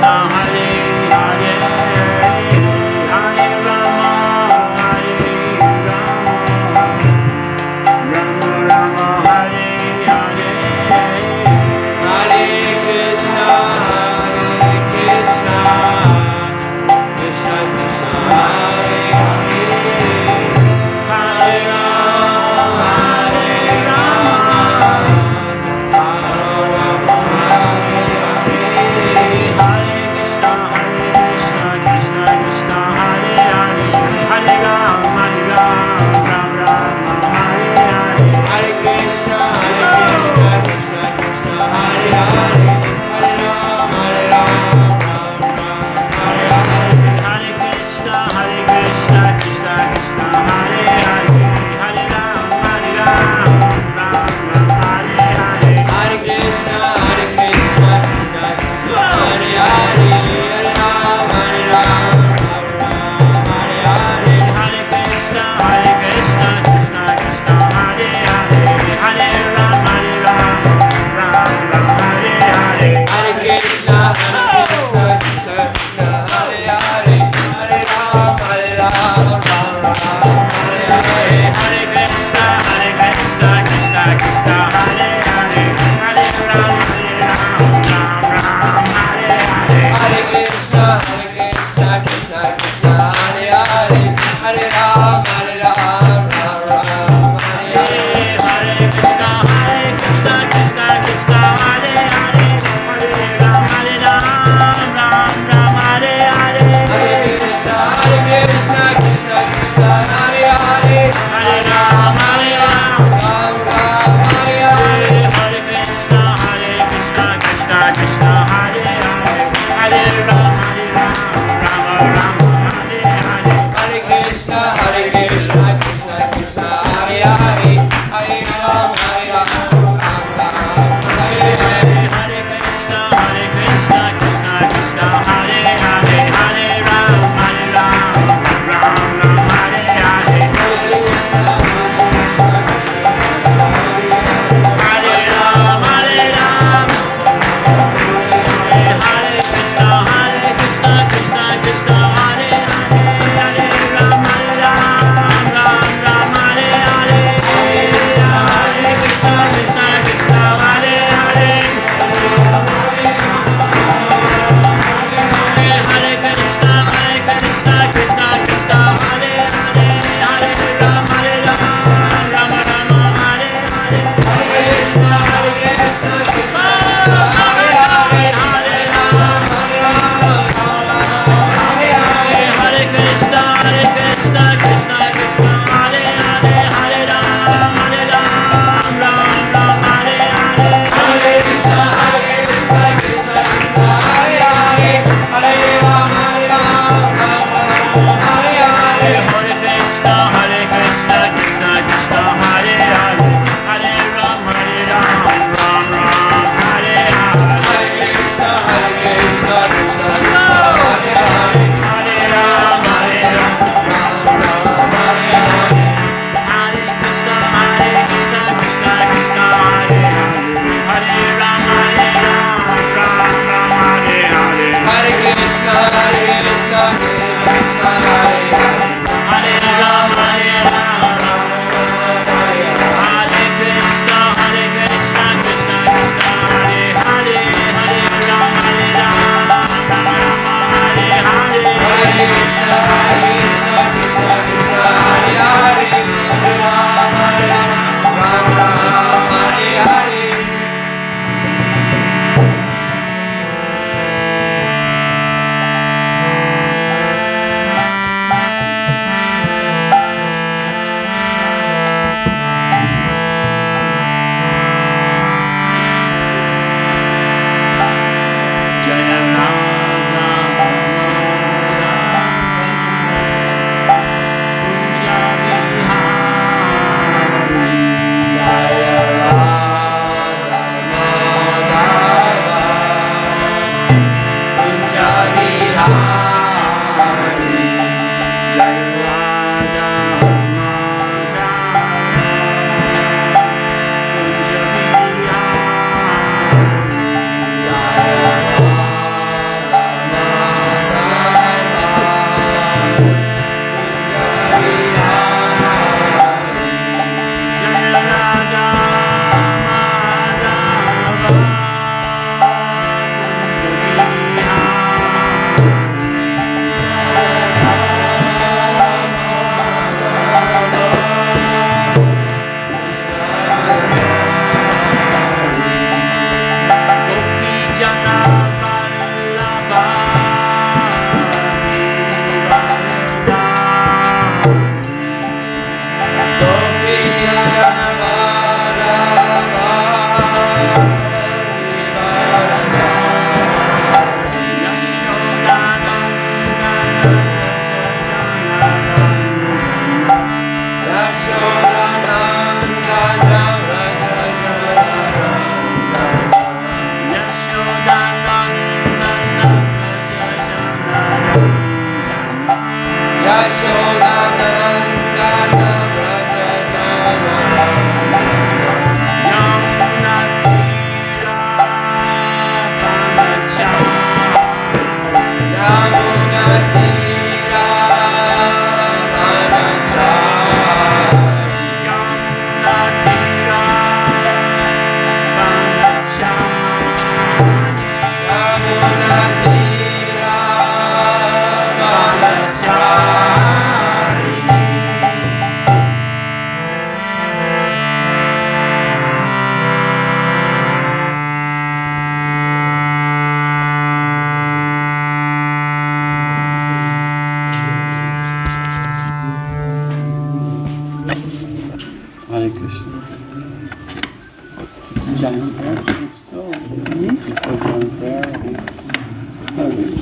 Krishna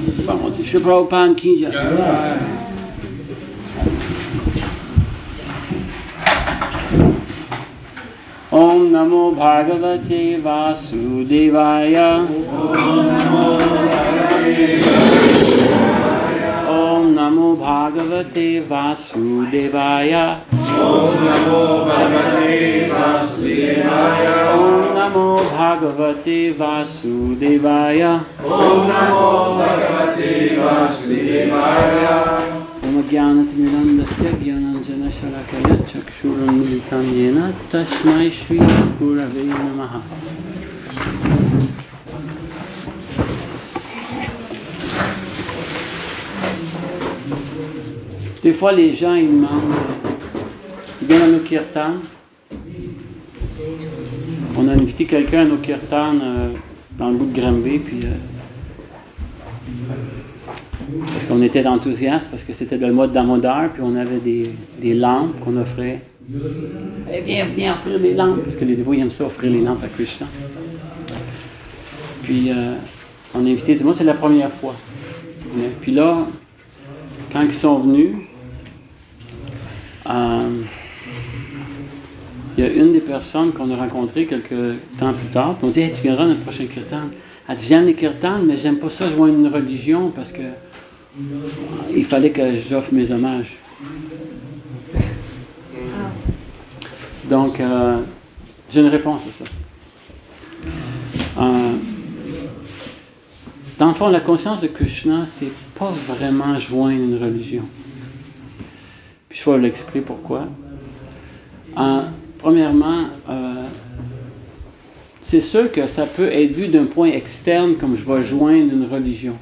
Bon, je suis Prabhupada qui Jai. Om Namo Bhagavate Vasudevaya. Om Namo Bhagavate Vasudevaya. Om Namo Bhagavate Vasudevaya. Om Namo Bhagavate Vasudevaya. Om Namo Bhagavate Vasudevaya. Om Jnanatinidandasya Jnananjana Shalakaya Chakshurunmilitam Yena Tasmai Shri Gurave Namaha. Des fois, les gens ils demandent, ils viennent à nos kirtans. On a invité quelqu'un à nos kirtans dans le bout de Granby, puis parce qu'on était enthousiastes, parce que c'était le mois de Damodar, puis on avait des lampes qu'on offrait. Eh bien, viens offrir des lampes, parce que les dévots aiment ça, offrir les lampes à Krishna. Puis on a invité, moi c'est la première fois. Puis là, quand ils sont venus, il y a une des personnes qu'on a rencontrées quelques temps plus tard, puis on dit hey, tu viendras à notre prochain kirtan. Elle dit j'aime les kirtans, mais j'aime pas ça joindre une religion parce que il fallait que j'offre mes hommages. Donc, j'ai une réponse à ça. Dans le fond, la conscience de Krishna, c'est pas vraiment joindre une religion. Puis je vais l'expliquer pourquoi. Premièrement, c'est sûr que ça peut être vu d'un point externe comme je vais joindre une religion.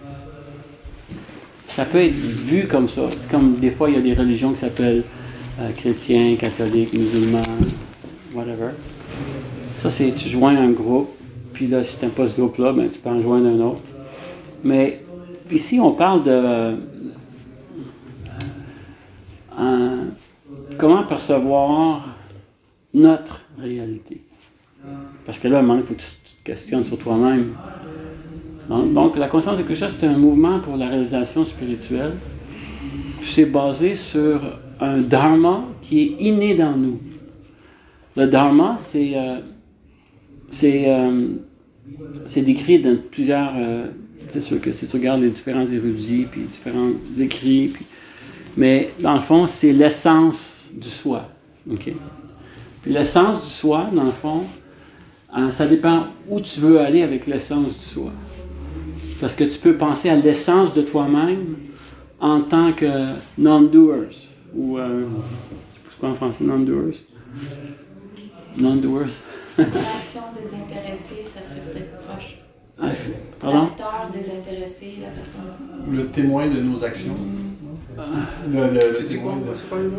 Ça peut être vu comme ça. Comme des fois, il y a des religions qui s'appellent chrétiens, catholiques, musulmans, whatever. Ça, c'est tu joins un groupe, puis là, si tu n'aimes pas ce groupe-là, ben, tu peux en joindre un autre. Mais ici, on parle de comment percevoir notre réalité. Parce que là, à un moment, il faut que tu te questionnes sur toi-même. Donc, la conscience de Krishna, c'est un mouvement pour la réalisation spirituelle. C'est basé sur un dharma qui est inné dans nous. Le dharma, c'est décrit dans plusieurs... c'est sûr que si tu regardes les différents érudits, puis différents écrits, mais dans le fond, c'est l'essence du soi. Okay? Puis l'essence du soi, dans le fond, ça dépend où tu veux aller avec l'essence du soi. Parce que tu peux penser à l'essence de toi-même en tant que non-doers. Ou, c'est quoi en français, non-doers? Non-doers. Relation désintéressée, ça serait peut-être proche. Pardon? L'acteur désintéressé, la personne. Le témoin de nos actions. Tu dis quoi?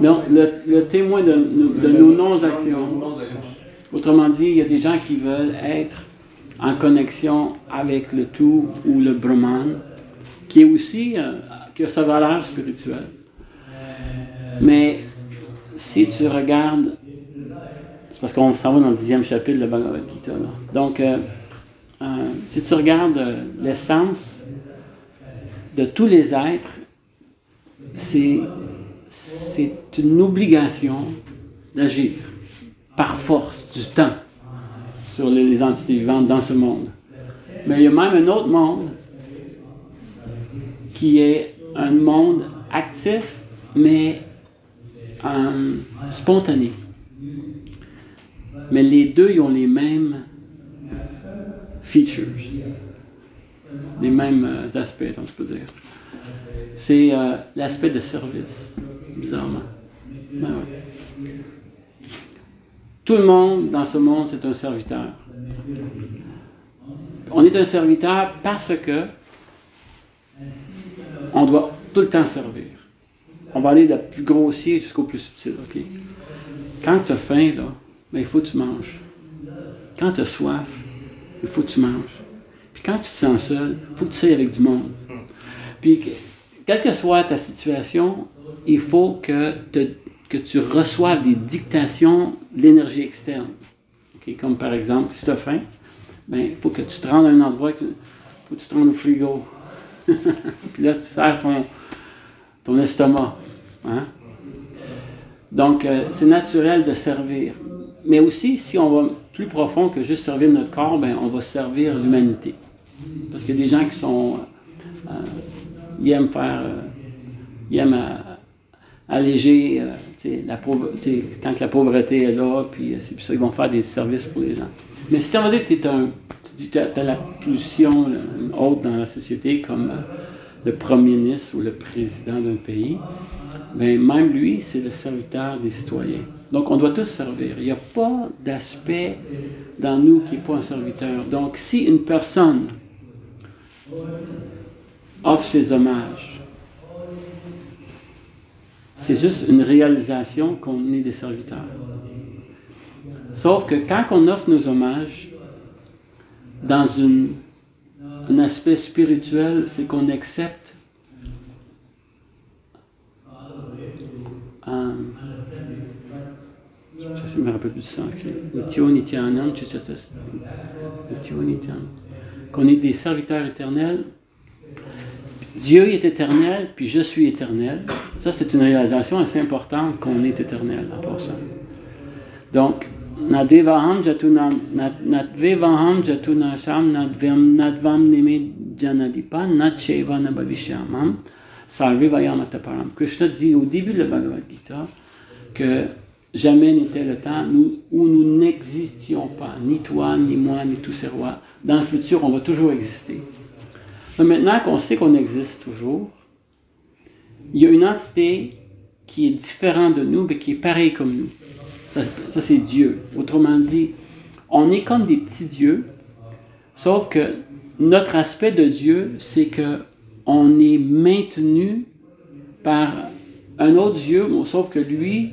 Non, le témoin de nos non-actions. Autrement dit, il y a des gens qui veulent être en connexion avec le tout ou le Brahman, qui est aussi, qui a sa valeur spirituelle. Mais si tu regardes, c'est parce qu'on s'en va dans le 10e chapitre de la Bhagavad Gita. Là. Donc, si tu regardes l'essence de tous les êtres, c'est une obligation d'agir par force du temps sur les entités vivantes dans ce monde. Mais il y a même un autre monde qui est un monde actif, mais spontané. Mais les deux, ils ont les mêmes features, les mêmes aspects, on peut dire. C'est l'aspect de service, bizarrement. Ben ouais. Tout le monde dans ce monde, c'est un serviteur. On est un serviteur parce que on doit tout le temps servir. On va aller du plus grossier jusqu'au plus subtil. Okay? Quand tu as faim, là, ben, il faut que tu manges. Quand tu as soif, il faut que tu manges. Puis quand tu te sens seul, il faut que tu sois avec du monde. Puis, quelle que soit ta situation, il faut que tu reçoives des dictations de l'énergie externe. Okay? Comme par exemple, si tu as faim, ben, il faut que tu te rendes à un endroit, il faut que tu te rendes au frigo. Puis là, tu sers ton estomac. Hein? Donc, c'est naturel de servir. Mais aussi, si on va plus profond que juste servir notre corps, ben, on va servir l'humanité. Parce qu'il y a des gens qui sont... ils aiment faire... ils aiment alléger quand la pauvreté est là, puis c'est pour ça qu'ils vont faire des services pour les gens. Mais si on va dire que tu as la position haute dans la société, comme le premier ministre ou le président d'un pays, ben même lui, c'est le serviteur des citoyens. Donc on doit tous servir. Il n'y a pas d'aspect dans nous qui n'est pas un serviteur. Donc si une personne offre ses hommages, c'est juste une réalisation qu'on est des serviteurs. Sauf que quand on offre nos hommages, dans un aspect spirituel, c'est qu'on accepte je ne me rappelle plus du sanskrit. Qu'on est des serviteurs éternels. Dieu est éternel, puis je suis éternel. Ça, c'est une réalisation assez importante qu'on est éternel en passant. Donc, Nadvevaham jatunasham nadvam nime janadipa nadsheva nabhavishyamam sarvivayam ataparam. Krishna dit au début de la Bhagavad Gita que jamais n'était le temps où nous n'existions pas, ni toi, ni moi, ni tous ces rois. Dans le futur, on va toujours exister. Donc maintenant qu'on sait qu'on existe toujours, il y a une entité qui est différente de nous, mais qui est pareille comme nous. Ça c'est Dieu. Autrement dit, on est comme des petits dieux, sauf que notre aspect de Dieu, c'est qu'on est maintenu par un autre Dieu, sauf que lui,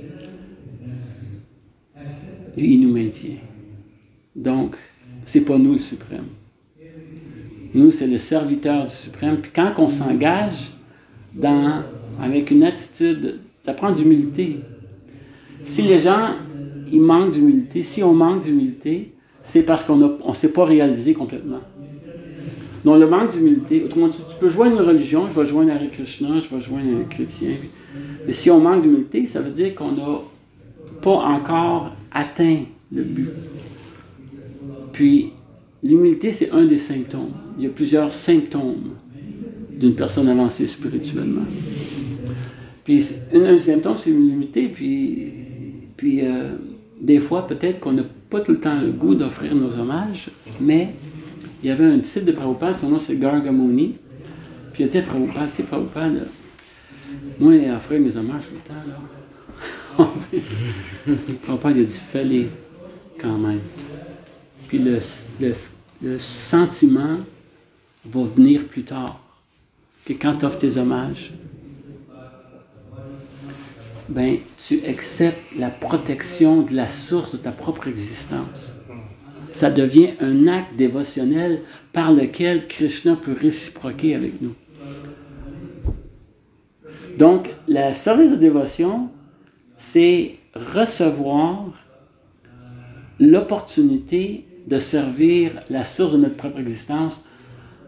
il nous maintient. Donc, c'est pas nous le suprême. Nous, c'est le serviteur du suprême. Puis quand on s'engage avec une attitude, ça prend d'humilité. Si les gens, ils manquent d'humilité, si on manque d'humilité, c'est parce qu'on ne s'est pas réalisé complètement. Donc le manque d'humilité, autrement dit, tu peux joindre une religion, je vais joindre Hare Krishna, je vais joindre un chrétien. Mais si on manque d'humilité, ça veut dire qu'on n'a pas encore atteint le but. Puis, l'humilité, c'est un des symptômes. Il y a plusieurs symptômes d'une personne avancée spirituellement. Puis, un symptôme, c'est l'humilité. Puis des fois, peut-être qu'on n'a pas tout le temps le goût d'offrir nos hommages, mais il y avait un disciple de Prabhupada, son nom c'est Garga Muni. Puis il a dit à Prabhupada, tu sais, Prabhupada, moi, il a offert mes hommages tout le temps, là. Prabhupada, il a dit, fais-les quand même. Puis le sentiment va venir plus tard. Que quand tu offres tes hommages, ben, tu acceptes la protection de la source de ta propre existence. Ça devient un acte dévotionnel par lequel Krishna peut réciproquer avec nous. Donc, le service de dévotion, c'est recevoir l'opportunité de servir la source de notre propre existence.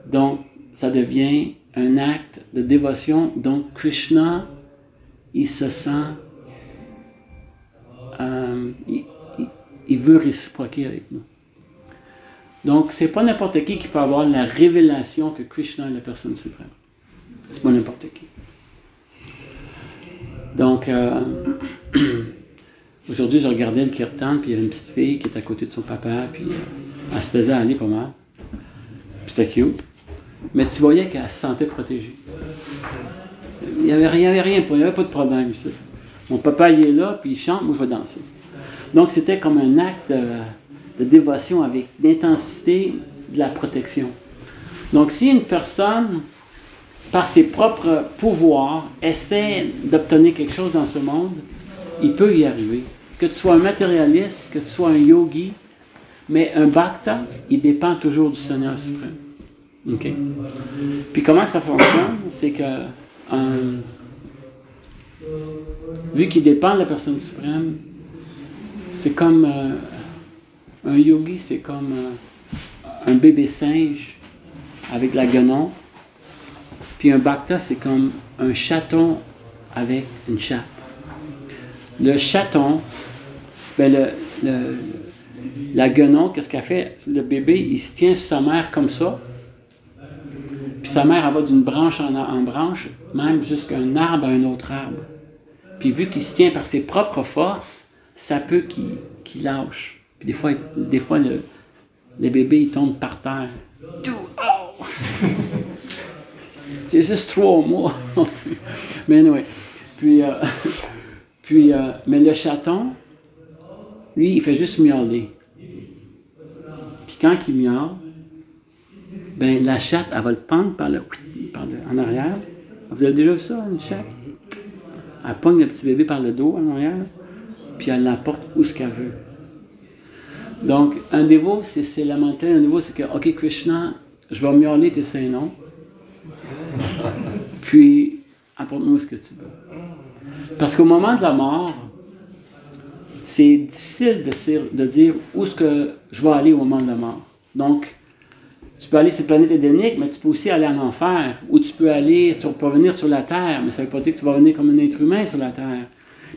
Donc, ça devient un acte de dévotion. Donc, Krishna, il se sent... il veut réciproquer avec nous. Donc, c'est pas n'importe qui peut avoir la révélation que Krishna est la personne suprême. C'est pas n'importe qui. Donc, aujourd'hui, je regardais le kirtan, puis il y avait une petite fille qui était à côté de son papa, puis elle se faisait aller pas mal. Puis c'était cute. Mais tu voyais qu'elle se sentait protégée. Il n'y avait rien, il n'y avait pas de problème ici. Mon papa, il est là, puis il chante, moi je vais danser. Donc, c'était comme un acte de dévotion avec l'intensité de la protection. Donc, si une personne, par ses propres pouvoirs, essaie d'obtenir quelque chose dans ce monde, il peut y arriver. Que tu sois un matérialiste, que tu sois un yogi, mais un bhakta, il dépend toujours du Seigneur suprême. OK? Puis comment que ça fonctionne? C'est que, vu qu'il dépend de la personne suprême, c'est comme un yogi, c'est comme un bébé singe avec la guenon. Puis un bhakta, c'est comme un chaton avec une chatte. Le chaton, ben la guenon, qu'est-ce qu'elle fait? Le bébé, il se tient sur sa mère comme ça. Puis sa mère, elle va d'une branche en branche, même jusqu'à un arbre à un autre arbre. Puis vu qu'il se tient par ses propres forces, ça peut qu'il lâche. Puis des fois les bébés, ils tombent par terre. Oh! J'ai juste 3 mois. Mais anyway. Mais le chaton, lui, il fait juste miauler. Puis quand il miaule, ben la chatte, elle va le pendre en arrière. Vous avez déjà vu ça, une chatte? Elle pogne le petit bébé par le dos en arrière, puis elle l'emporte où ce qu'elle veut. Donc, un dévot, c'est la montagne. Un dévot, c'est que, OK, Krishna, je vais miauler tes saints noms, puis apporte-moi ce que tu veux. Parce qu'au moment de la mort, c'est difficile de dire où est-ce que je vais aller au moment de la mort. Donc, tu peux aller sur cette planète édénique, mais tu peux aussi aller en enfer, ou tu peux revenir sur la Terre, mais ça ne veut pas dire que tu vas revenir comme un être humain sur la Terre.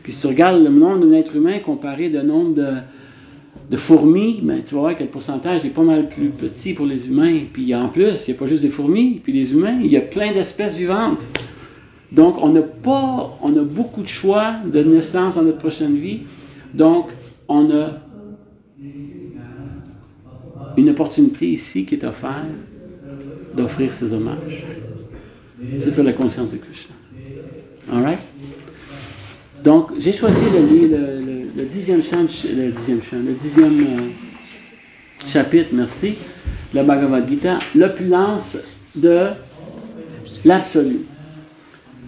Puis si tu regardes le nombre d'un être humain comparé au nombre de fourmis, ben, tu vas voir que le pourcentage est pas mal plus petit pour les humains. Puis en plus, il n'y a pas juste des fourmis, puis les humains, il y a plein d'espèces vivantes. Donc, on a beaucoup de choix de naissance dans notre prochaine vie. Donc, on a une opportunité ici qui est offerte d'offrir ces hommages. C'est ça la conscience de Krishna. All right? Donc, j'ai choisi de lire le 10e chapitre, merci, de la Bhagavad Gita, l'opulence de l'absolu.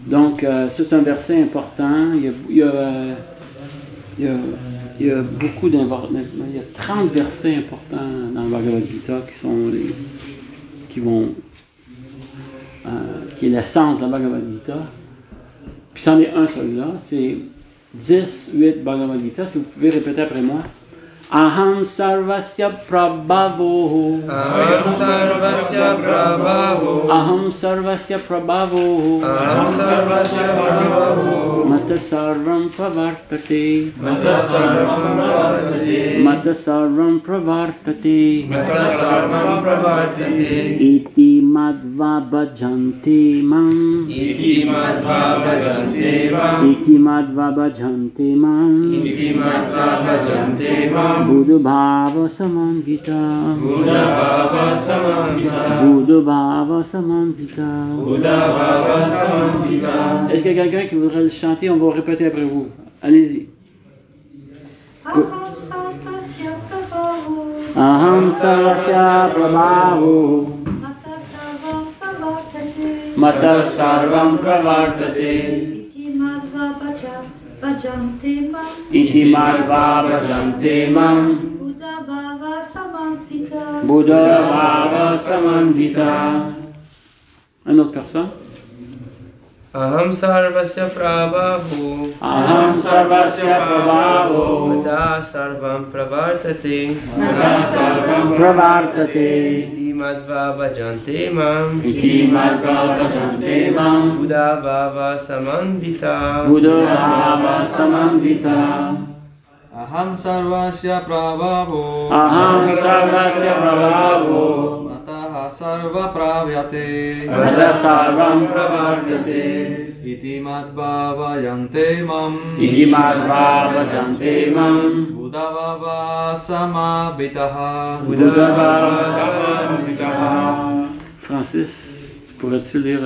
Donc, c'est un verset important. Il y a beaucoup d'informations. Il y a 30 versets importants dans le Bhagavad Gita qui est l'essence de la Bhagavad Gita. Puis c'en est un celui-là, c'est 10-8 Bhagavad Gita. Si vous pouvez répéter après moi. Aham sarvasya prabhavo. Aham sarvasya prabhavo. Aham sarvasya prabhavo. Aham sarvasya prabhavo. Mata sarvam pravartate. Mata sarvam pravartate. Mata sarvam pravartate. Mata sarvam pravartate. Iti madhva bhajante mam. Iti madhva bhajante mam. Iti madhva bhajante mam. Iti madhva bhajante mam. Buddha Bhava Samandita. Buddha Bhava Samandita. Buddha Bhava Samandita. Buddha Bhava Samandita. Est-ce qu'il y a quelqu'un qui voudrait le chanter? On va répéter après vous. Allez-y. Aham sarvasya prabhavo. Aham sarvasya prabhavo. Mata sarvam pravartate. Mata sarvam pravartate. Iti madhva bhajante mam. Iti madhva bhajante mam. Buddha bhava samanvita. Buddha Bhava Samandita. Une autre personne? Aham sarvasya prabhavo. Aham sarvasya prabhavo. Mata sarvam pravartate. Mata sarvam Pravartate. Iti madhva bhajante mam. Iti madhva bhajante mam. Buddha bhava samanvita. Buddha Bhava Samandita. Aham sarvasya prabhavo. Aham sarvasya prabhavo. Mataha sarva pravyate. Mata sarvam pravartate. Iti madhva yante mam. Iti madhva bhajante mam. Buddha bhava samabhitaha. Buddha Bhava Samandita. Francis, pourrais-tu lire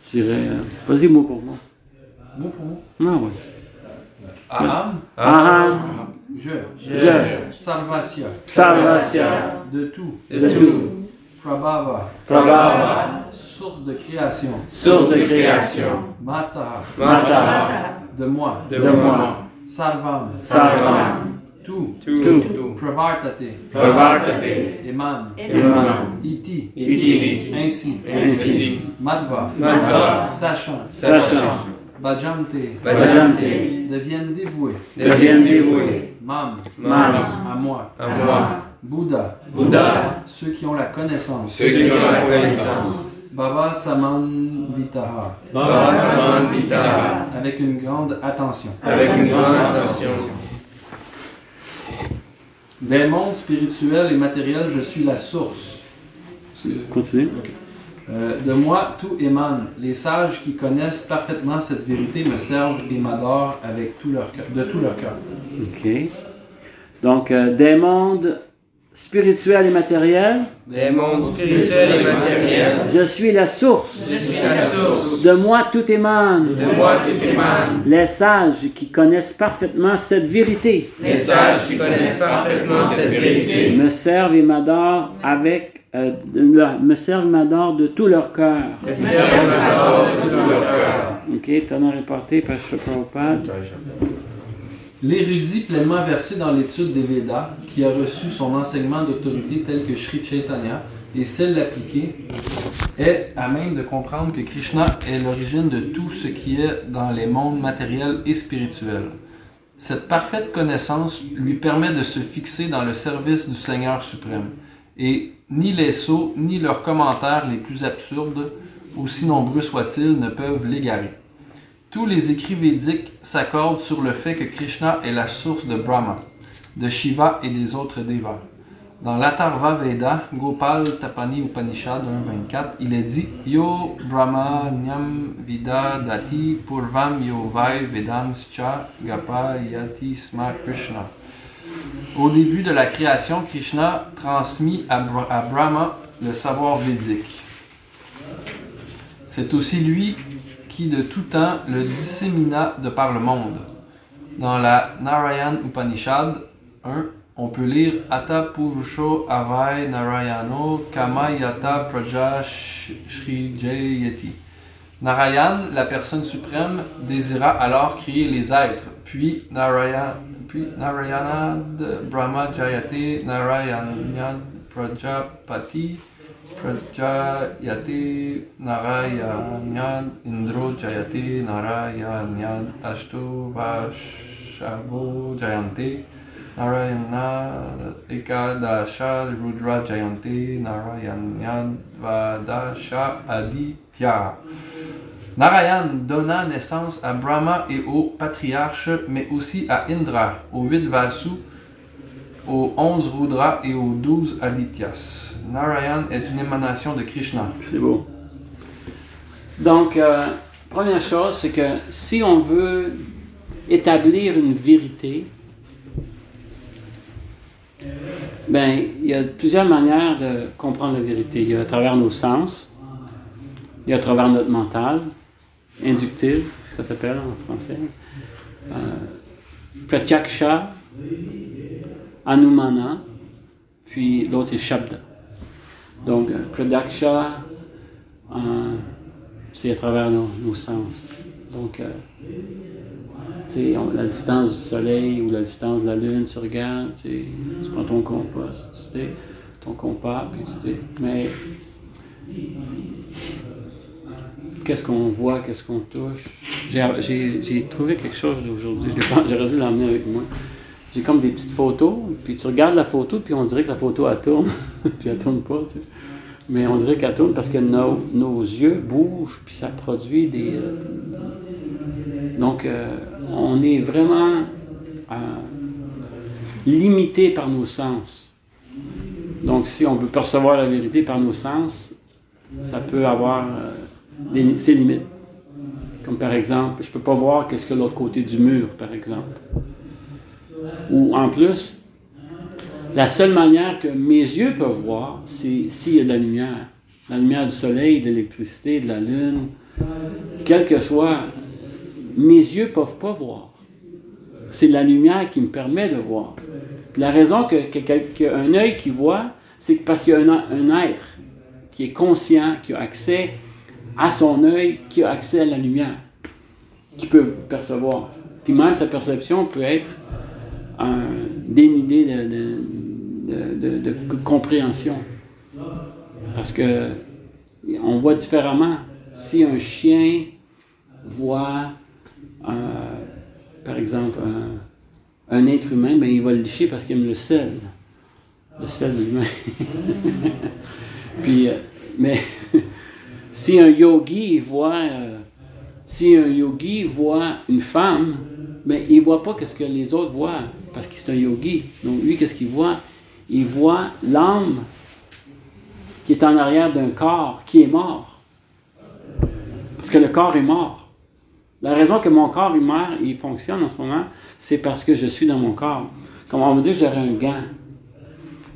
je dirais, vas-y mot pour mot. Mot pour mot. Ah oui. Aham. Aham. Je. Sarvasya. Sarvasya. De tout. De tout. Prabhava. Prabhava. Source de création. Source de création. Mata. Mata. De moi. De moi. Sarvam. Sarvam. Tout. Tout. Pravartate. Pravartate. Eman. Eman. Iti. Iti. Ainsi. Ainsi. Madhva. Madhva. Sachant. Sachant. Bhajante. Bhajante. Deviennent dévoués. Deviennent dévoués. Mam. Mam. À moi. À moi. Bouddha. Bouddha. Ceux qui ont la connaissance. Ceux qui ont la connaissance. Bhava Samanvitaha. Bhava Samanvitaha. Avec une grande attention. Avec une grande attention. Des mondes spirituels et matériels, je suis la source. Continue. De moi, tout émane. Les sages qui connaissent parfaitement cette vérité me servent et m'adorent avec tout leur cœur, de tout leur cœur. OK. Donc, des mondes spirituels et matériels. Des mondes spirituels et matériels. Je suis la source. Je suis la source. De moi, tout émane. De moi tout émane. Les sages qui connaissent parfaitement cette vérité Les sages qui connaissent parfaitement cette vérité me servent et m'adorent me servent et m'adorent de tout leur cœur. me servent et m'adorent de tout leur cœur. OK, t'en as reporté par Srila Prabhupada. L'érudit pleinement versé dans l'étude des Védas, qui a reçu son enseignement d'autorité tel que Sri Chaitanya et celle l'appliquer, est à même de comprendre que Krishna est l'origine de tout ce qui est dans les mondes matériels et spirituels. Cette parfaite connaissance lui permet de se fixer dans le service du Seigneur suprême, et ni les sots ni leurs commentaires les plus absurdes, aussi nombreux soient-ils, ne peuvent l'égarer. Tous les écrits védiques s'accordent sur le fait que Krishna est la source de Brahma, de Shiva et des autres dévas. Dans l'Atharva Veda, Gopal Tapani Upanishad 1.24, il est dit Yo Brahma Nyam Vida Dati Purvam Yo Vai Vedam Scha Gapa Yati Sma Krishna. Au début de la création, Krishna transmit à Brahma le savoir védique. C'est aussi lui qui de tout temps le dissémina de par le monde. Dans la Narayan Upanishad 1, on peut lire Ata Purusho Avai Narayano Kama Yata Praja Shrijayati. Narayan, la personne suprême, désira alors créer les êtres, puis Narayanad Brahma Jayate Narayanyad Prajapati Prajayate Narayanyad Indro Jayate Narayanyad Ashto Vashavo Jayante Narayana Ekadasha Rudra Jayante Narayanyad Vadasha Aditya. Narayan donna naissance à Brahma et aux patriarches, mais aussi à Indra, aux 8 Vasus, aux 11 Rudras et aux 12 Adityas. Narayan est une émanation de Krishna. C'est beau. Donc, première chose, c'est que si on veut établir une vérité, ben, il y a plusieurs manières de comprendre la vérité. Il y a à travers nos sens, il y a à travers notre mental, inductif, ça s'appelle en français, Pratyaksha, Anumana, puis l'autre c'est Shabda. Donc, Pratyaksha, c'est à travers nos sens. Donc, la distance du soleil ou la distance de la lune, tu regardes, tu prends ton compas, ton compas, puis tu t'es. Mais qu'est-ce qu'on voit, qu'est-ce qu'on touche? J'ai trouvé quelque chose aujourd'hui, j'aurais dû l'emmener avec moi. J'ai comme des petites photos, puis tu regardes la photo, puis on dirait que la photo elle tourne, puis elle tourne pas, tu sais. Mais on dirait qu'elle tourne parce que nos yeux bougent, puis ça produit des. Donc, on est vraiment limité par nos sens. Donc, si on veut percevoir la vérité par nos sens, ça peut avoir ses limites. Comme par exemple, je ne peux pas voir qu'est-ce qu'il y a de l'autre côté du mur, par exemple. Ou en plus, la seule manière que mes yeux peuvent voir, c'est s'il y a de la lumière. La lumière du soleil, de l'électricité, de la lune, quel que soit, mes yeux ne peuvent pas voir. C'est la lumière qui me permet de voir. Puis la raison qu'un œil qui voit, c'est parce qu'il y a un être qui est conscient, qui a accès à son œil, qui a accès à la lumière, qui peut percevoir. Puis même sa perception peut être dénudée de compréhension. Parce que on voit différemment. Si un chien voit, par exemple, un être humain, ben, il va le licher parce qu'il aime le sel de l'humain. Puis, mais Si un yogi voit une femme, ben, il ne voit pas ce que les autres voient, parce que c'est un yogi. Donc lui, qu'est-ce qu'il voit? Il voit l'âme qui est en arrière d'un corps qui est mort. Parce que le corps est mort. La raison que mon corps il fonctionne en ce moment, c'est parce que je suis dans mon corps. Comme on va dire que j'aurais un gant.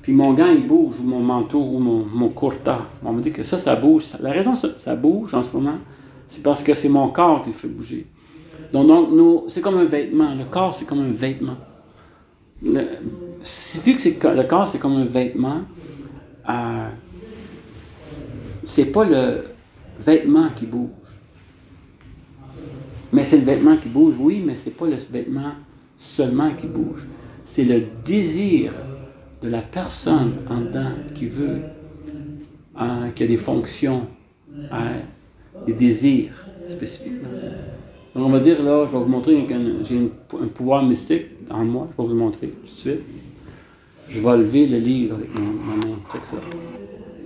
Puis mon gant, il bouge, ou mon manteau, ou mon kurta. On me dit que ça bouge. La raison que ça bouge en ce moment, c'est parce que c'est mon corps qui le fait bouger. Donc c'est comme un vêtement. Le corps, c'est comme un vêtement. Vu que le corps, c'est comme un vêtement, c'est pas le vêtement qui bouge. Mais c'est le vêtement qui bouge, oui, mais c'est pas le vêtement seulement qui bouge. C'est le désir de la personne en dedans qui veut, qui a des fonctions, des désirs spécifiquement. Donc on va dire, là, je vais vous montrer que j'ai un pouvoir mystique en moi, je vais vous le montrer tout de suite. Je vais lever le livre avec ma main, check ça.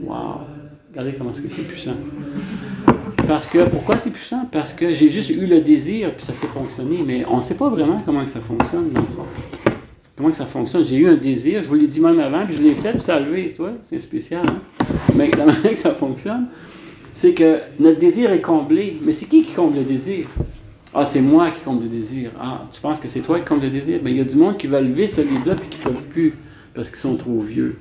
Wow! Regardez comment c'est puissant. Pourquoi c'est puissant? Parce que j'ai juste eu le désir, puis ça s'est fonctionné, mais on ne sait pas vraiment comment que ça fonctionne, dans le fond. Comment que ça fonctionne? J'ai eu un désir, je vous l'ai dit même avant, puis je l'ai fait, puis ça a levé, tu vois, c'est spécial, hein? Mais la manière que ça fonctionne, c'est que notre désir est comblé. Mais c'est qui comble le désir? Ah, c'est moi qui comble le désir. Ah, tu penses que c'est toi qui comble le désir? Bien, il y a du monde qui va lever ce livre-là, puis qui ne peuvent plus, parce qu'ils sont trop vieux.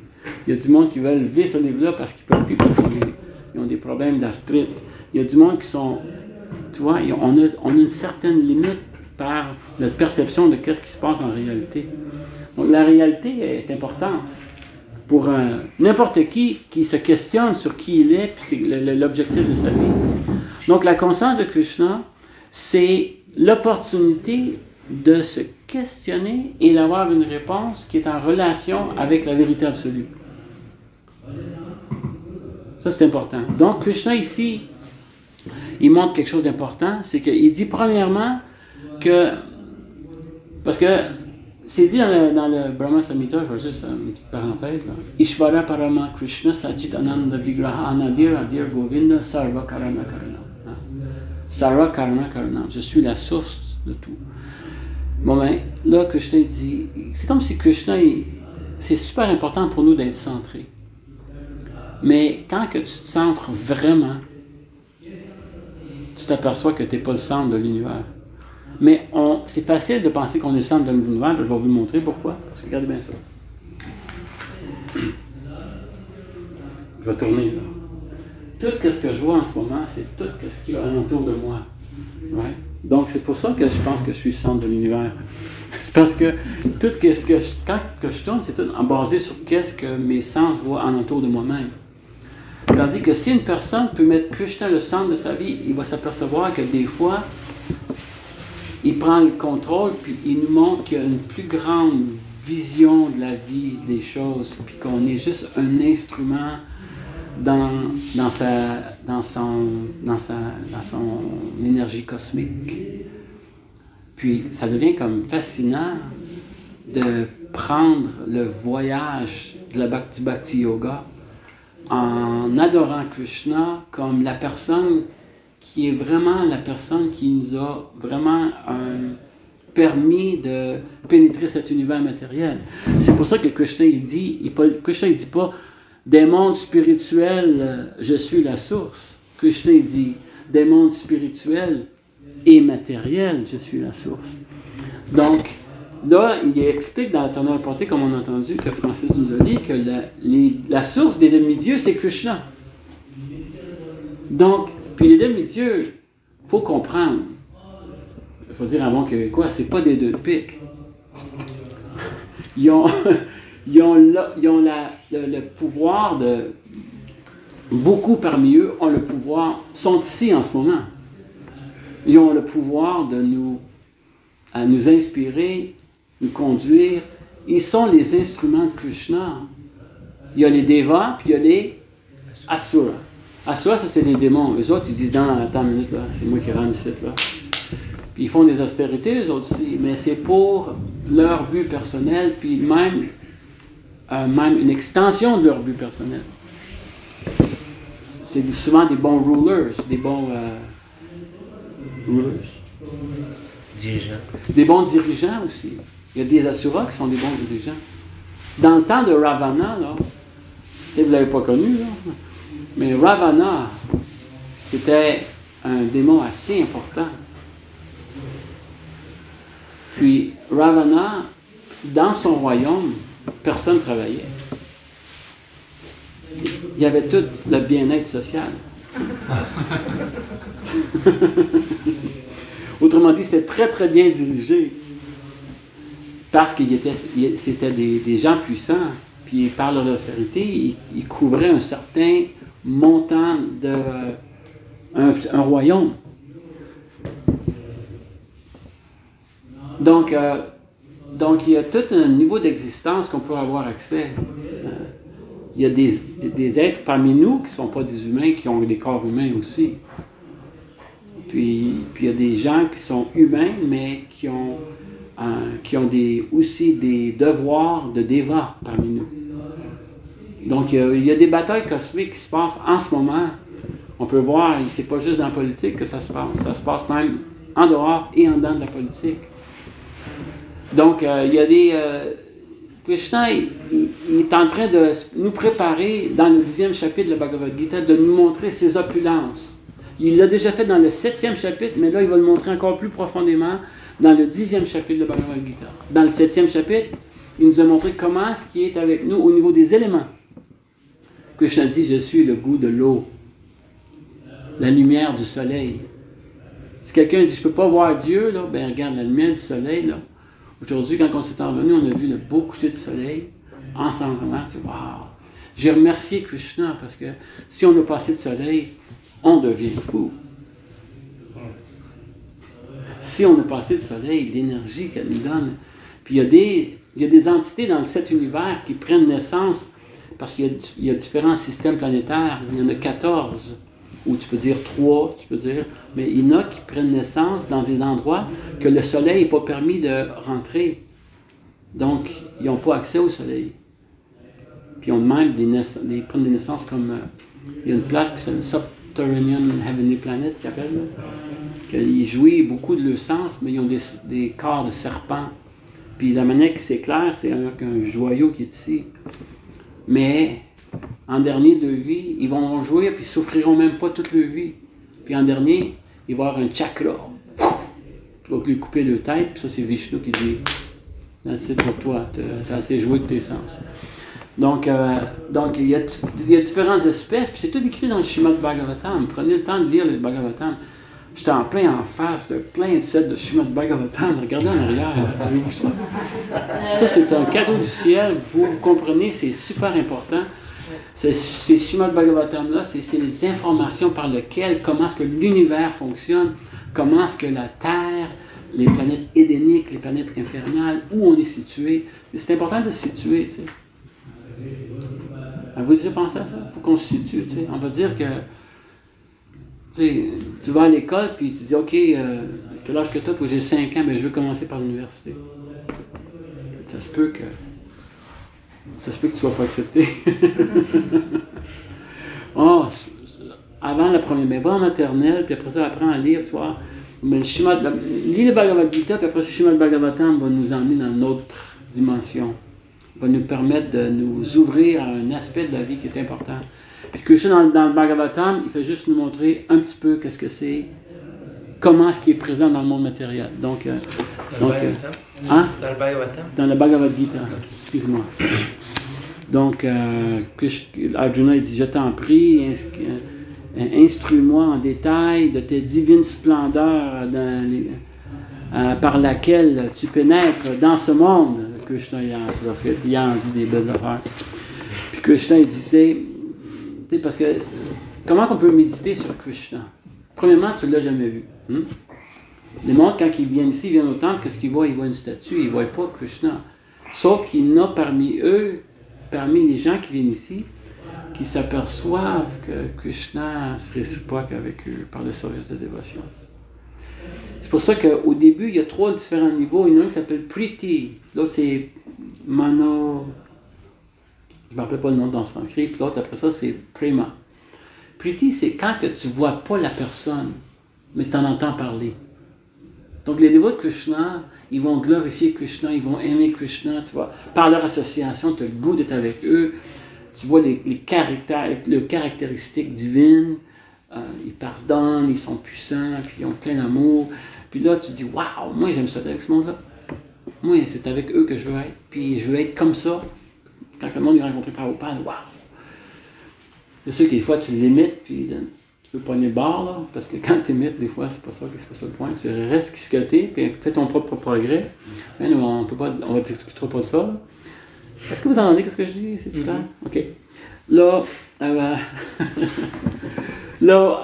Il y a du monde qui va lever ce livre-là, parce qu'ils ne peuvent plus, parce qu'ils ont des problèmes d'arthrite. Il y a du monde qui sont, tu vois, on a une certaine limite par notre perception de qu'est-ce qui se passe en réalité. Donc la réalité est importante pour n'importe qui se questionne sur qui il est, puis c'est l'objectif de sa vie. Donc la conscience de Krishna, c'est l'opportunité de se questionner et d'avoir une réponse qui est en relation avec la vérité absolue. Ça, c'est important. Donc Krishna ici, il montre quelque chose d'important, c'est qu'il dit premièrement que, parce que c'est dit dans le Brahma Samhita, je vais juste une petite parenthèse, là. Ishvara Parama Krishna Sajit Ananda Vigraha Anadir Adir Govinda Sarva Karana Karanam. Sarva Karana Karanam. Je suis la source de tout. Bon ben, là Krishna dit, c'est comme si Krishna, c'est super important pour nous d'être centrés. Mais quand que tu te centres vraiment, tu t'aperçois que tu n'es pas le centre de l'univers. Mais c'est facile de penser qu'on est le centre de l'univers, je vais vous montrer pourquoi. Parce que regardez bien ça. Je vais tourner là. Tout ce que je vois en ce moment, c'est tout ce qui est autour de moi. Ouais? Donc c'est pour ça que je pense que je suis le centre de l'univers. C'est parce que tout quand je tourne, c'est tout basé sur qu'est-ce que mes sens voient en autour de moi-même. Tandis que si une personne peut mettre Krishna le centre de sa vie, il va s'apercevoir que des fois, il prend le contrôle, puis il nous montre qu'il y a une plus grande vision de la vie, des choses, puis qu'on est juste un instrument dans son énergie cosmique. Puis ça devient comme fascinant de prendre le voyage du Bhakti Yoga en adorant Krishna comme la personne qui est vraiment la personne qui nous a vraiment permis de pénétrer cet univers matériel. C'est pour ça que Krishna il dit pas des mondes spirituels, je suis la source. Krishna il dit des mondes spirituels et matériels, je suis la source. Donc là, il explique dans l'éternel portée, comme on a entendu, que Francis nous a dit, que la source des demi-dieux, c'est Krishna. Donc, puis les demi-dieux, il faut comprendre, il faut dire en bon québécois, c'est pas des deux de pique. Ils ont le pouvoir de... Beaucoup parmi eux ont le pouvoir, sont ici en ce moment. Ils ont le pouvoir de nous inspirer, nous conduire. Ils sont les instruments de Krishna. Il y a les Devas, puis il y a les Asuras. Asuras, ça c'est les démons. Eux autres, ils disent, attends une minute, là, c'est moi qui rentre ici, là. Puis ils font des austérités, eux autres aussi, mais c'est pour leur but personnel, puis même une extension de leur but personnel. c'est souvent des bons rulers, des bons Dirigeant. des bons dirigeants aussi. Il y a des Asuras qui sont des bons dirigeants. Dans le temps de Ravana, là, peut-être vous ne l'avez pas connu, là, mais Ravana, c'était un démon assez important. Puis Ravana, dans son royaume, personne ne travaillait. Il y avait tout le bien-être social. Autrement dit, c'est très très bien dirigé. Parce que c'était des gens puissants. Puis par leur austérité, ils couvraient un certain montant de un royaume. Donc, il y a tout un niveau d'existence qu'on peut avoir accès. Il y a des êtres parmi nous qui ne sont pas des humains, qui ont des corps humains aussi. Puis il y a des gens qui sont humains, mais qui ont aussi des devoirs de déva parmi nous. Donc, il y a des batailles cosmiques qui se passent en ce moment. On peut voir, c'est pas juste dans la politique que ça se passe. Ça se passe même en dehors et en dedans de la politique. Donc, il y a des... Krishna, il est en train de nous préparer, dans le 10e chapitre de la Bhagavad Gita, de nous montrer ses opulences. Il l'a déjà fait dans le 7e chapitre, mais là, il va le montrer encore plus profondément dans le 10e chapitre de la Bhagavad Gita. Dans le 7e chapitre, il nous a montré comment ce qui est avec nous au niveau des éléments. Krishna dit, je suis le goût de l'eau, la lumière du soleil. Si quelqu'un dit, je ne peux pas voir Dieu, là, ben regarde, la lumière du soleil, là. Aujourd'hui, quand on s'est envenu, on a vu le beau coucher du soleil. Ensemble, c'est wow! J'ai remercié Krishna parce que si on n'a pas assez de soleil, on devient fou. Si on n'a pas assez de soleil, l'énergie qu'elle nous donne. Puis il y a des entités dans cet univers qui prennent naissance parce qu'il y a différents systèmes planétaires. Il y en a 14, ou tu peux dire 3, mais il y en a qui prennent naissance dans des endroits que le soleil n'est pas permis de rentrer. Donc, ils n'ont pas accès au soleil. Puis ils ont même ils prennent des naissances comme... il y a une place qui s'appelle Subterranean Heavenly Planet, qui appelle, qu'ils jouissent beaucoup de leur sens, mais ils ont des corps de serpents. Puis la manière qui s'éclaire, c'est avec un joyau qui est ici. Mais... en dernier de vie, ils vont jouer puis ils souffriront même pas toute leur vie. Puis en dernier, il va y avoir un chakra qui va lui couper leur tête, puis ça c'est Vishnu qui dit c'est pour toi, tu as assez joué de tes sens. Donc il y a différentes espèces, puis c'est tout écrit dans le Srimad Bhagavatam. Prenez le temps de lire le Bhagavatam. J'étais en plein en face de plein de sets de Srimad Bhagavatam. Regardez en arrière, avez-vous ça? Ça c'est un cadeau du ciel, vous comprenez, c'est super important. Ces Srimad Bhagavatam-là, c'est les informations par lesquelles, comment est-ce que l'univers fonctionne, comment est-ce que la Terre, les planètes édéniques, les planètes infernales, où on est situé. C'est important de se situer, tu sais. Avez-vous déjà pensé à ça? Il faut qu'on se situe, tu sais. On va dire que, tu sais, tu vas à l'école, puis tu dis, OK, quel âge que tu as? Puis j'ai 5 ans, mais je veux commencer par l'université. Ça se peut que tu ne sois pas accepté. Avant la première, mais va en maternelle, puis après ça, apprends à lire, tu vois. Mais lis le Bhagavad Gita, puis après, le Srimad Bhagavatam va nous emmener dans une autre dimension. Va nous permettre de nous ouvrir à un aspect de la vie qui est important. Puis que ça, dans le Bhagavatam, il fait juste nous montrer un petit peu qu'est-ce que c'est, comment ce qui est présent dans le monde matériel. Dans le Bhagavatam? Dans le Bhagavad Gita, excuse-moi. Donc, Arjuna dit, je t'en prie, instruis-moi en détail de tes divines splendeurs par laquelle tu pénètres dans ce monde. Krishna, il en dit des belles affaires. Puis Krishna, il dit, tu sais, parce que, comment on peut méditer sur Krishna? Premièrement, tu ne l'as jamais vu. Les mondes, quand ils viennent ici, ils viennent au temple, qu'est-ce qu'ils voient? Ils voient une statue, ils ne voient pas Krishna. Sauf qu'il y en a parmi eux, parmi les gens qui viennent ici, qui s'aperçoivent que Krishna se réciproque avec eux par le service de dévotion. C'est pour ça qu'au début, il y a 3 différents niveaux. Il y en a un qui s'appelle Priti, l'autre c'est Mano, je ne me rappelle pas le nom dans le sanskrit, puis l'autre après ça c'est Prema. Priti, c'est quand que tu ne vois pas la personne, mais tu en entends parler. Donc les dévots de Krishna, ils vont glorifier Krishna, ils vont aimer Krishna, tu vois. Par leur association, tu as le goût d'être avec eux. Tu vois les caractéristiques divines. Ils pardonnent, ils sont puissants, puis ils ont plein d'amour. Puis là, tu dis, waouh, moi j'aime ça avec ce monde-là. Moi, c'est avec eux que je veux être. Puis je veux être comme ça. Quand le monde est rencontré par Prabhupada, waouh! C'est sûr que des fois, tu l'imites, puis tu peux pogner le bord, là, parce que quand tu imites, des fois, c'est pas ça le point. Tu restes quisqueté, puis fais ton propre progrès. Mais nous, on va t'expliquer pas de ça. Là. Est-ce que vous entendez ce que je dis? C'est clair? OK. Là, non,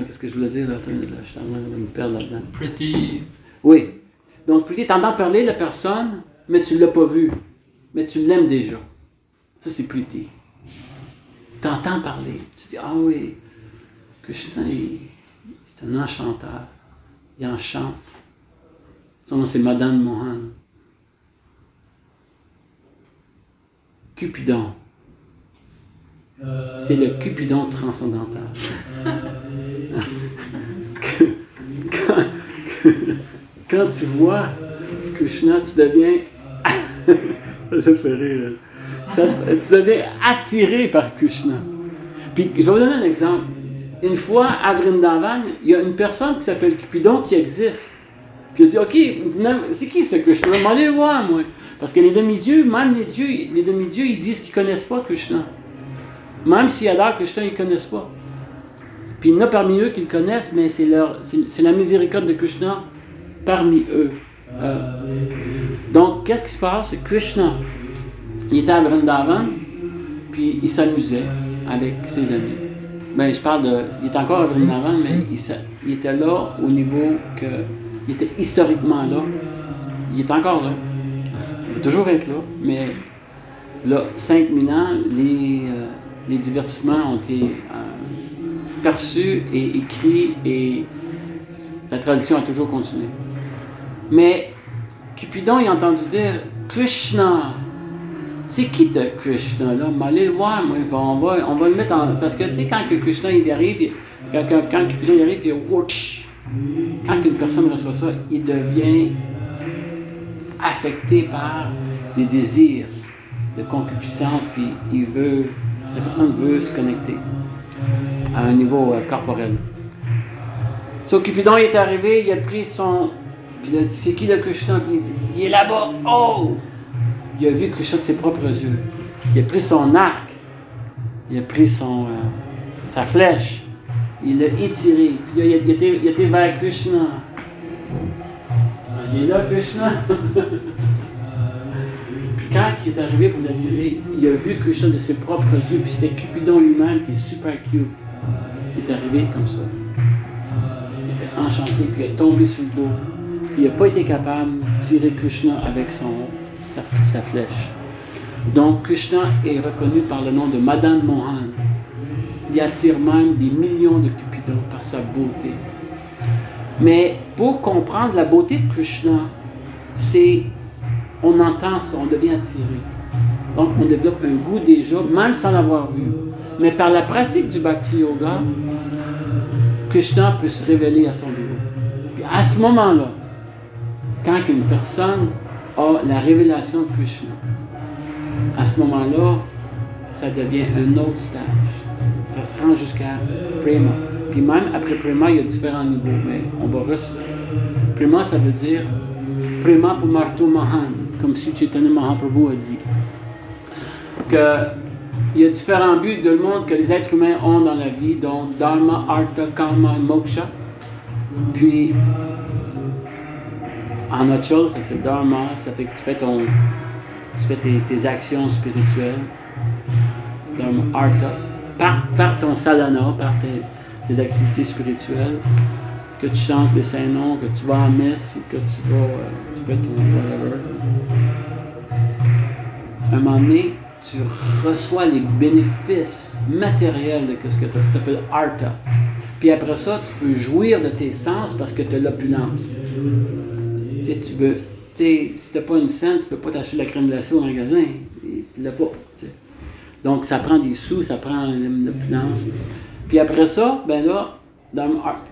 qu'est-ce que je voulais dire? Là, je suis en train de me perdre là-dedans. Pretty. Oui. Donc, Priti, tu entends parler de la personne, mais tu ne l'as pas vue. Mais tu l'aimes déjà. Ça, c'est Priti. Tu entends parler. Tu dis, ah oui, Krishna, c'est un enchanteur. Il enchante. Son nom, c'est Madan Mohan. Cupidon. C'est le Cupidon transcendantal. Quand tu vois Krishna, tu deviens... Ça fait rire. Tu deviens attiré par Krishna. Puis, je vais vous donner un exemple. Une fois, à Vrindavan, il y a une personne qui s'appelle Cupidon qui existe. Puis il a dit, OK, c'est qui ce Krishna? Allez voir, moi. Parce que les demi-dieux, même les demi-dieux, ils disent qu'ils ne connaissent pas Krishna. Même s'ils adorent Krishna, ils ne connaissent pas. Puis il y en a parmi eux qui le connaissent, mais c'est la miséricorde de Krishna parmi eux. Donc, qu'est-ce qui se passe? C'est Krishna, il était à Vrindavan, puis il s'amusait avec ses amis. Ben, il était encore à Vrindavan, mais il était là au niveau que... Il était historiquement là. Il est encore là. Il va toujours être là, mais là, 5000 ans, les divertissements ont été perçus et écrits, et la tradition a toujours continué. Mais Cupidon, il a entendu dire Krishna. C'est qui ce Krishna là? Allez voir, moi, on va le mettre en. Parce que tu sais, quand que Krishna il arrive, quand Cupidon il arrive, puis quand une personne reçoit ça, il devient affecté par des désirs de concupiscence, puis la personne veut se connecter à un niveau corporel. So, Cupidon il est arrivé, il a pris son. Puis il a dit, c'est qui le Krishna? Puis il dit, il est là-bas. Oh! Il a vu Krishna de ses propres yeux. Il a pris son arc. Il a pris sa flèche. Il l'a étiré. Puis il a été vers Krishna. Il est là, Krishna. Puis quand il est arrivé pour l'attirer, il a vu Krishna de ses propres yeux. Puis c'était Cupidon lui-même qui est super cute. Il est arrivé comme ça. Il était enchanté. Puis il est tombé sur le dos. Il n'a pas été capable de tirer Krishna avec sa flèche. Donc Krishna est reconnu par le nom de Madan Mohan. Il attire même des millions de Cupidons par sa beauté. Mais pour comprendre la beauté de Krishna, on entend ça, on devient attiré. Donc on développe un goût déjà, même sans l'avoir vu. Mais par la pratique du Bhakti Yoga, Krishna peut se révéler à son niveau. Puis à ce moment-là, quand une personne a la révélation de Krishna, à ce moment-là, ça devient un autre stage. Ça se rend jusqu'à Prema. Puis même après Prema, il y a différents niveaux, mais on va Prema, ça veut dire Prema Pumartu Mahan, comme si Chaitanya Mahaprabhu a dit. Il y a différents buts de le monde que les êtres humains ont dans la vie, donc Dharma, Artha, Kama et Moksha. Puis, en autre chose, ça c'est Dharma, ça fait que tu fais tes actions spirituelles. Dharma, Artha, par ton sadhana, par tes activités spirituelles, que tu chantes les saints noms, que tu vas en messe, que tu fais ton whatever. À un moment donné, tu reçois les bénéfices matériels de ce que tu as. Ça s'appelle Artha. Puis après ça, tu peux jouir de tes sens parce que tu as l'opulence. Si tu n'as pas une scène, tu ne peux pas t'acheter de la crème glacée au magasin. Tu l'as pas. T'sais. Donc, ça prend des sous, ça prend l'opulence. Puis après ça, ben là,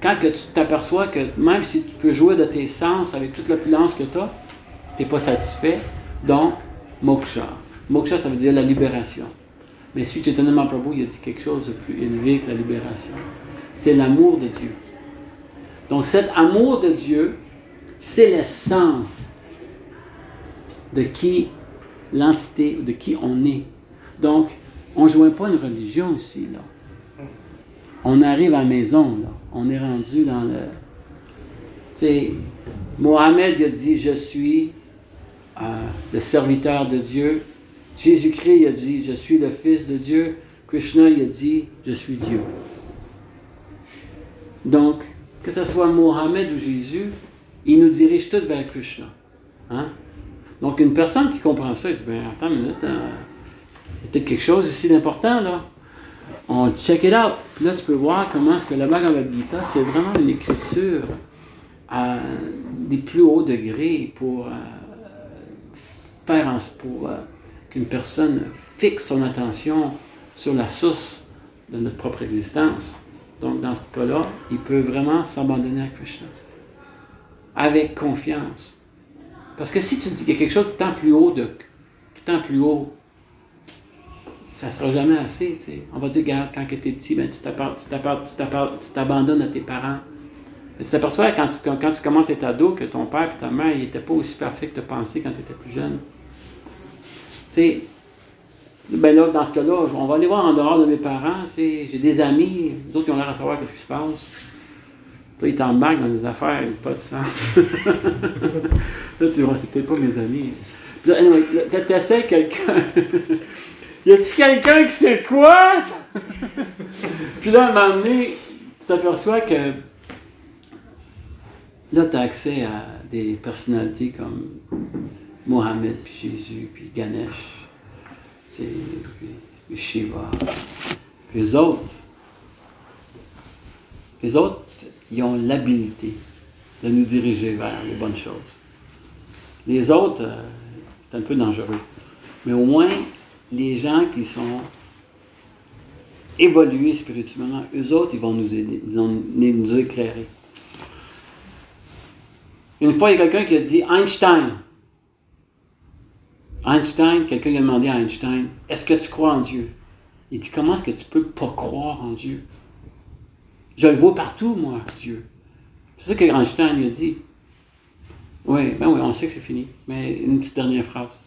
quand que tu t'aperçois que même si tu peux jouer de tes sens avec toute l'opulence que tu as, tu n'es pas satisfait. Donc, moksha. Moksha, ça veut dire la libération. Mais Sri Chaitanya Mahaprabhu, il a dit quelque chose de plus élevé que la libération. C'est l'amour de Dieu. Donc, cet amour de Dieu, c'est l'essence de qui l'entité, de qui on est. Donc, on ne joint pas une religion ici, là. On arrive à la maison, là. On est rendu dans le... Tu sais, Mohammed il a dit, je suis le serviteur de Dieu. Jésus-Christ il a dit, je suis le Fils de Dieu. Krishna il a dit, je suis Dieu. Donc, que ce soit Mohammed ou Jésus, ils nous dirigent tous vers Krishna. Hein? Donc, une personne qui comprend ça, il dit, ben attends une minute, il y a peut-être quelque chose ici d'important, là. On check it out. Puis là, tu peux voir comment est-ce que le Bhagavad Gita, c'est vraiment une écriture des plus hauts degrés pour qu'une personne fixe son attention sur la source de notre propre existence. Donc, dans ce cas-là, il peut vraiment s'abandonner à Krishna. Avec confiance. Parce que si tu dis qu'il y a quelque chose tout le temps plus haut, ça ne sera jamais assez. T'sais. On va dire, regarde, quand tu es petit, ben, tu t'abandonnes à tes parents. Mais tu t'aperçois quand tu commences à être ado que ton père et ta mère n'étaient pas aussi parfaits que tu pensais quand tu étais plus jeune. Tu sais, ben là, dans ce cas-là, on va aller voir en dehors de mes parents. J'ai des amis, les autres ils ont l'air à savoir ce qui se passe. Là, ils t'embarquent dans des affaires qui n'ont pas de sens. Là, tu vois, c'est peut-être pas mes amis. Puis là, anyway, tu essaies quelqu'un. Y a-tu quelqu'un qui sait quoi? Puis là, à un moment donné, tu t'aperçois que là, tu as accès à des personnalités comme Mohammed, puis Jésus, puis Ganesh, puis Shiva. Puis eux autres, ils ont l'habilité de nous diriger vers les bonnes choses. Les autres, c'est un peu dangereux. Mais au moins, les gens qui sont évolués spirituellement, eux autres, ils vont nous aider, ils vont nous éclairer. Une fois, il y a quelqu'un qui a dit Einstein, quelqu'un a demandé à Einstein, est-ce que tu crois en Dieu? Il dit, comment est-ce que tu peux pas croire en Dieu? Je le vois partout, moi, Dieu. C'est ça que Einstein a dit. Oui, on sait que c'est fini. Mais une petite dernière phrase.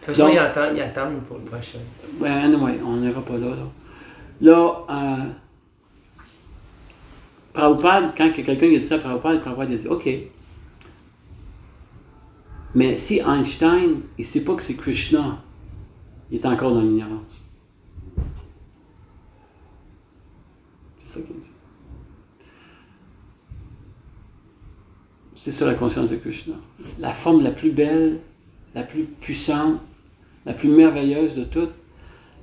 De toute façon, il attend pour le prochain. Oui, on n'ira pas là. Là, Prabhupada, quand quelqu'un a dit ça à Prabhupada a dit, OK. Mais si Einstein, il ne sait pas que c'est Krishna, il est encore dans l'ignorance. C'est ça qu'il dit. C'est ça la conscience de Krishna. La forme la plus belle, la plus puissante, la plus merveilleuse de toutes,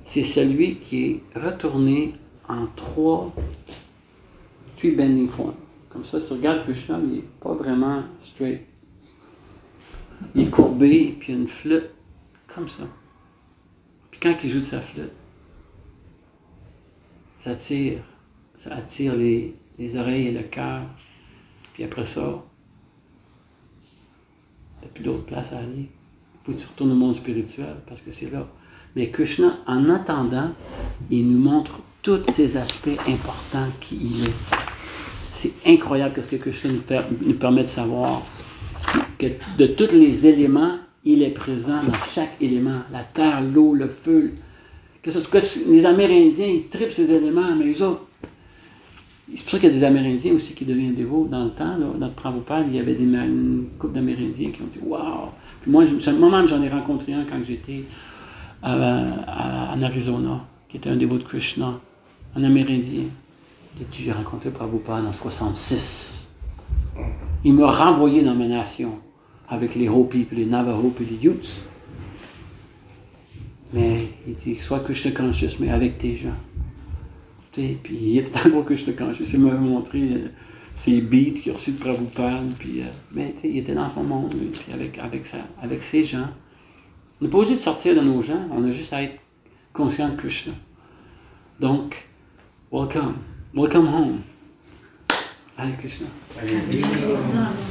c'est celui qui est retourné en trois bending forms. Comme ça, tu regardes Krishna, il n'est pas vraiment straight. Il est courbé, puis il y a une flûte, comme ça. Puis quand il joue de sa flûte, ça attire les oreilles et le cœur. Puis après ça, t'as plus d'autre place à aller. Il faut que tu retournes au monde spirituel, parce que c'est là. Mais Krishna, en attendant, il nous montre tous ces aspects importants qu'il est. C'est incroyable ce que Krishna nous permet de savoir. Que de tous les éléments, il est présent dans chaque élément. La terre, l'eau, le feu. Que les Amérindiens, ils trippent ces éléments, mais eux autres, c'est pour ça qu'il y a des Amérindiens aussi qui deviennent dévots. Dans le temps, là, notre Prabhupada, il y avait une couple d'Amérindiens qui ont dit « Wow! » Moi-même, j'en ai rencontré un quand j'étais en Arizona, qui était un dévot de Krishna, un Amérindien. J'ai rencontré Prabhupada en 1966. Il m'a renvoyé dans ma nation avec les Hopi, puis les Navajo, puis les Utes. Mais il dit, sois Krishna conscious, mais avec tes gens. Puis il était encore Krishna conscious. Il m'a montré ses beats qu'il a reçus de Prabhupada. Puis, mais il était dans son monde, lui, puis avec ses gens. On n'est pas obligé de sortir de nos gens, on a juste à être conscient de Krishna. Donc, welcome home. Hare Krishna. Hare Krishna.